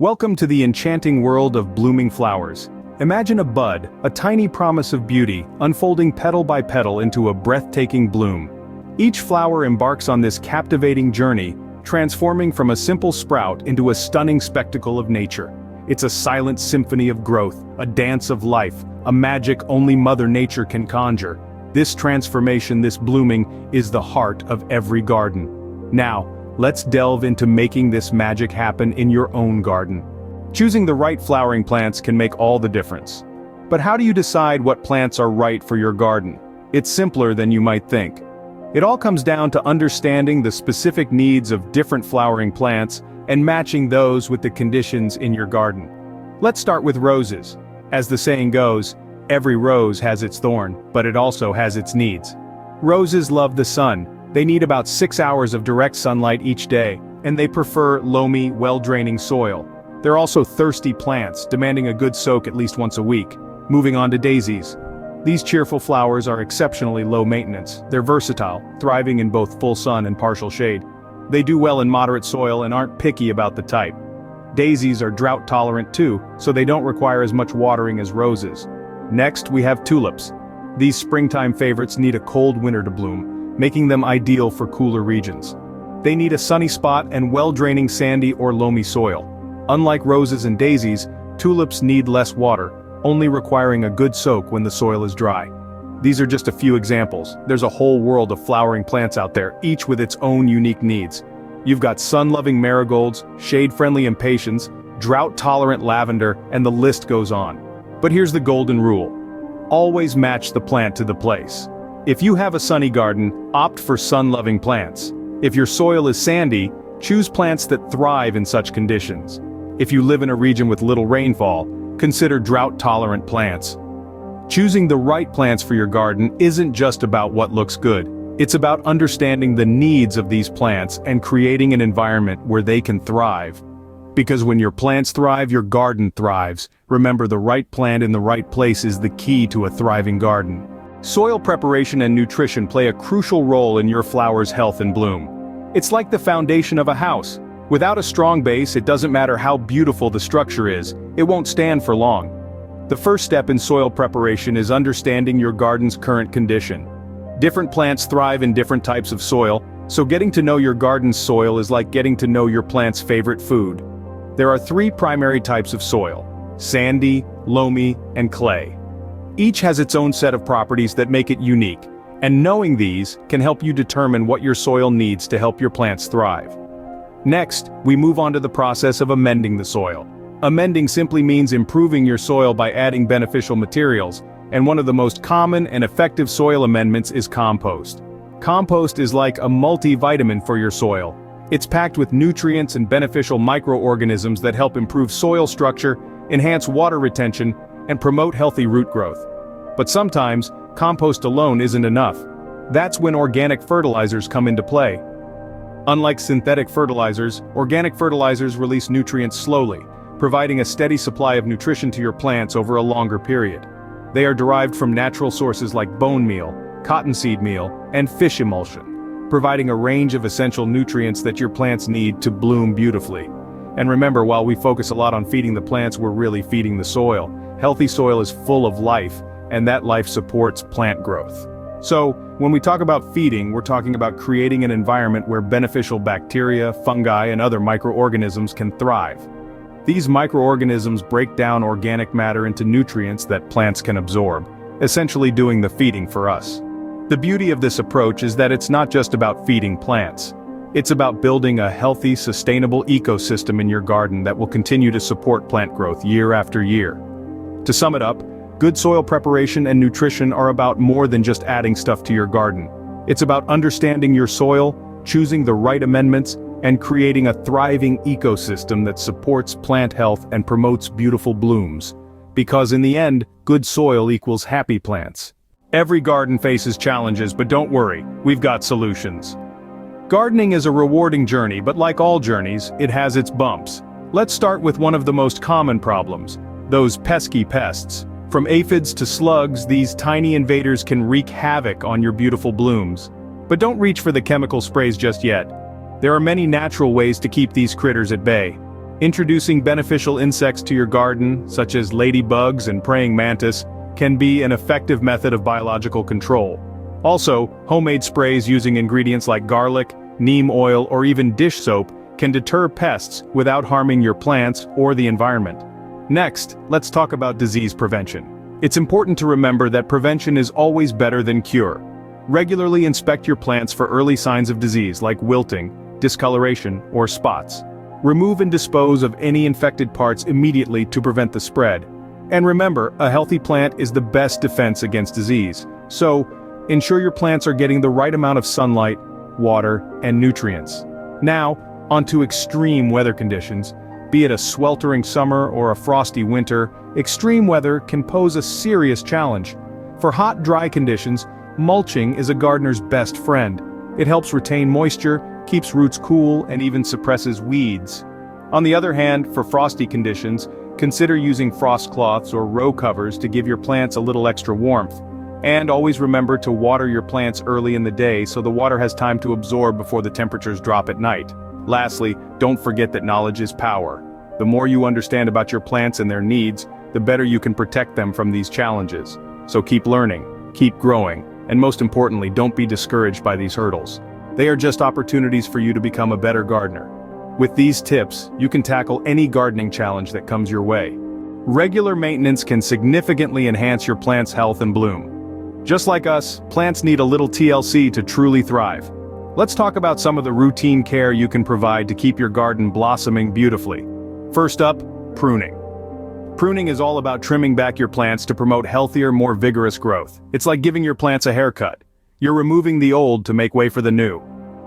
Welcome to the enchanting world of blooming flowers. Imagine a bud, a tiny promise of beauty, unfolding petal by petal into a breathtaking bloom. Each flower embarks on this captivating journey, transforming from a simple sprout into a stunning spectacle of nature. It's a silent symphony of growth, a dance of life, a magic only Mother Nature can conjure. This transformation, this blooming, is the heart of every garden. Now, let's delve into making this magic happen in your own garden. Choosing the right flowering plants can make all the difference. But how do you decide what plants are right for your garden? It's simpler than you might think. It all comes down to understanding the specific needs of different flowering plants and matching those with the conditions in your garden. Let's start with roses. As the saying goes, every rose has its thorn, but it also has its needs. Roses love the sun. They need about 6 hours of direct sunlight each day, and they prefer loamy, well-draining soil. They're also thirsty plants, demanding a good soak at least once a week. Moving on to daisies. These cheerful flowers are exceptionally low maintenance. They're versatile, thriving in both full sun and partial shade. They do well in moderate soil and aren't picky about the type. Daisies are drought tolerant too, so they don't require as much watering as roses. Next, we have tulips. These springtime favorites need a cold winter to bloom, making them ideal for cooler regions. They need a sunny spot and well-draining sandy or loamy soil. Unlike roses and daisies, tulips need less water, only requiring a good soak when the soil is dry. These are just a few examples. There's a whole world of flowering plants out there, each with its own unique needs. You've got sun-loving marigolds, shade-friendly impatiens, drought-tolerant lavender, and the list goes on. But here's the golden rule. Always match the plant to the place. If you have a sunny garden, opt for sun-loving plants. If your soil is sandy, choose plants that thrive in such conditions. If you live in a region with little rainfall, consider drought-tolerant plants. Choosing the right plants for your garden isn't just about what looks good. It's about understanding the needs of these plants and creating an environment where they can thrive. Because when your plants thrive, your garden thrives. Remember, the right plant in the right place is the key to a thriving garden. Soil preparation and nutrition play a crucial role in your flower's health and bloom. It's like the foundation of a house. Without a strong base, it doesn't matter how beautiful the structure is, it won't stand for long. The first step in soil preparation is understanding your garden's current condition. Different plants thrive in different types of soil, so getting to know your garden's soil is like getting to know your plant's favorite food. There are 3 primary types of soil: sandy, loamy, and clay. Each has its own set of properties that make it unique, and knowing these can help you determine what your soil needs to help your plants thrive. Next, we move on to the process of amending the soil. Amending simply means improving your soil by adding beneficial materials, and one of the most common and effective soil amendments is compost. Compost is like a multivitamin for your soil. It's packed with nutrients and beneficial microorganisms that help improve soil structure, enhance water retention, and promote healthy root growth. But sometimes, compost alone isn't enough. That's when organic fertilizers come into play. Unlike synthetic fertilizers, organic fertilizers release nutrients slowly, providing a steady supply of nutrition to your plants over a longer period. They are derived from natural sources like bone meal, cottonseed meal, and fish emulsion, providing a range of essential nutrients that your plants need to bloom beautifully. And remember, while we focus a lot on feeding the plants, we're really feeding the soil. Healthy soil is full of life, and that life supports plant growth. So, when we talk about feeding, we're talking about creating an environment where beneficial bacteria, fungi, and other microorganisms can thrive. These microorganisms break down organic matter into nutrients that plants can absorb, essentially doing the feeding for us. The beauty of this approach is that it's not just about feeding plants. It's about building a healthy, sustainable ecosystem in your garden that will continue to support plant growth year after year. To sum it up, good soil preparation and nutrition are about more than just adding stuff to your garden. It's about understanding your soil, choosing the right amendments, and creating a thriving ecosystem that supports plant health and promotes beautiful blooms. Because in the end, good soil equals happy plants. Every garden faces challenges, but don't worry, we've got solutions. Gardening is a rewarding journey, but like all journeys, it has its bumps. Let's start with one of the most common problems: those pesky pests. From aphids to slugs, these tiny invaders can wreak havoc on your beautiful blooms. But don't reach for the chemical sprays just yet. There are many natural ways to keep these critters at bay. Introducing beneficial insects to your garden, such as ladybugs and praying mantis, can be an effective method of biological control. Also, homemade sprays using ingredients like garlic, neem oil, or even dish soap can deter pests without harming your plants or the environment. Next, let's talk about disease prevention. It's important to remember that prevention is always better than cure. Regularly inspect your plants for early signs of disease like wilting, discoloration, or spots. Remove and dispose of any infected parts immediately to prevent the spread. And remember, a healthy plant is the best defense against disease. So, ensure your plants are getting the right amount of sunlight, water, and nutrients. Now, onto extreme weather conditions. Be it a sweltering summer or a frosty winter, extreme weather can pose a serious challenge. For hot, dry conditions, mulching is a gardener's best friend. It helps retain moisture, keeps roots cool, and even suppresses weeds. On the other hand, for frosty conditions, consider using frost cloths or row covers to give your plants a little extra warmth. And always remember to water your plants early in the day so the water has time to absorb before the temperatures drop at night. Lastly, don't forget that knowledge is power. The more you understand about your plants and their needs, the better you can protect them from these challenges. So keep learning, keep growing, and most importantly, don't be discouraged by these hurdles. They are just opportunities for you to become a better gardener. With these tips, you can tackle any gardening challenge that comes your way. Regular maintenance can significantly enhance your plant's health and bloom. Just like us, plants need a little TLC to truly thrive. Let's talk about some of the routine care you can provide to keep your garden blossoming beautifully. First up, pruning. Pruning is all about trimming back your plants to promote healthier, more vigorous growth. It's like giving your plants a haircut. You're removing the old to make way for the new.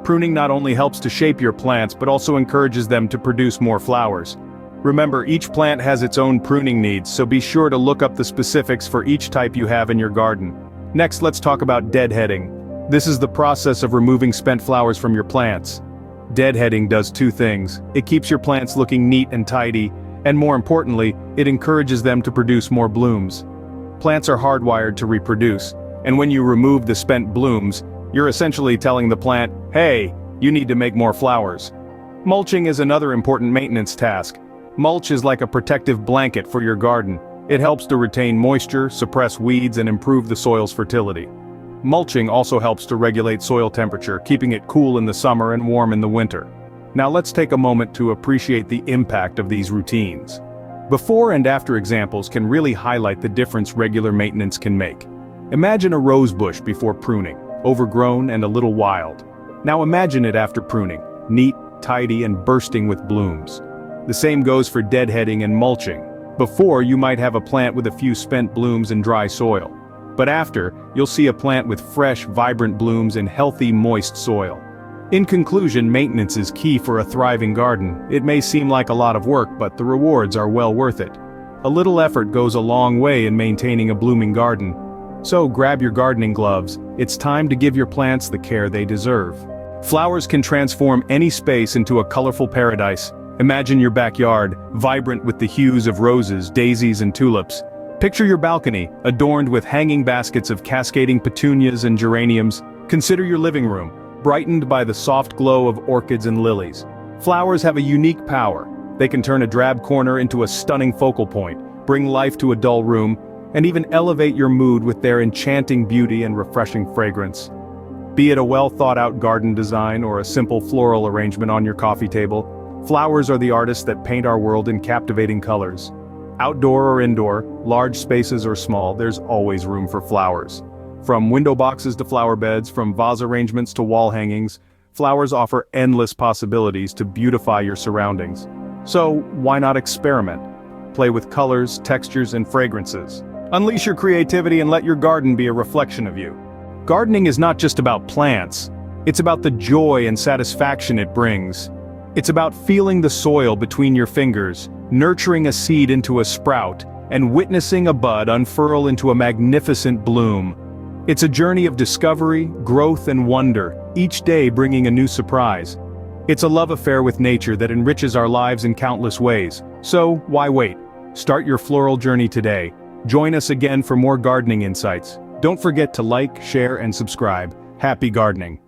Pruning not only helps to shape your plants but also encourages them to produce more flowers. Remember, each plant has its own pruning needs, so be sure to look up the specifics for each type you have in your garden. Next, let's talk about deadheading. This is the process of removing spent flowers from your plants. Deadheading does two things. It keeps your plants looking neat and tidy, and more importantly, it encourages them to produce more blooms. Plants are hardwired to reproduce, and when you remove the spent blooms, you're essentially telling the plant, hey, you need to make more flowers. Mulching is another important maintenance task. Mulch is like a protective blanket for your garden. It helps to retain moisture, suppress weeds, and improve the soil's fertility. Mulching also helps to regulate soil temperature, keeping it cool in the summer and warm in the winter. Now let's take a moment to appreciate the impact of these routines. Before and after examples can really highlight the difference regular maintenance can make. Imagine a rose bush before pruning, overgrown and a little wild. Now imagine it after pruning, neat, tidy, and bursting with blooms. The same goes for deadheading and mulching. Before, you might have a plant with a few spent blooms and dry soil. But after, you'll see a plant with fresh, vibrant blooms and healthy, moist soil. In conclusion, maintenance is key for a thriving garden. It may seem like a lot of work, but the rewards are well worth it. A little effort goes a long way in maintaining a blooming garden. So grab your gardening gloves. It's time to give your plants the care they deserve. Flowers can transform any space into a colorful paradise. Imagine your backyard, vibrant with the hues of roses, daisies, and tulips. Picture your balcony, adorned with hanging baskets of cascading petunias and geraniums. Consider your living room, brightened by the soft glow of orchids and lilies. Flowers have a unique power. They can turn a drab corner into a stunning focal point, bring life to a dull room, and even elevate your mood with their enchanting beauty and refreshing fragrance. Be it a well-thought-out garden design or a simple floral arrangement on your coffee table, flowers are the artists that paint our world in captivating colors. Outdoor or indoor, large spaces or small, there's always room for flowers. From window boxes to flower beds, from vase arrangements to wall hangings, flowers offer endless possibilities to beautify your surroundings. So, why not experiment? Play with colors, textures, and fragrances. Unleash your creativity and let your garden be a reflection of you. Gardening is not just about plants. It's about the joy and satisfaction it brings. It's about feeling the soil between your fingers, nurturing a seed into a sprout, and witnessing a bud unfurl into a magnificent bloom. It's a journey of discovery, growth, and wonder, each day bringing a new surprise. It's a love affair with nature that enriches our lives in countless ways. So, why wait? Start your floral journey today. Join us again for more gardening insights. Don't forget to like, share, and subscribe. Happy gardening!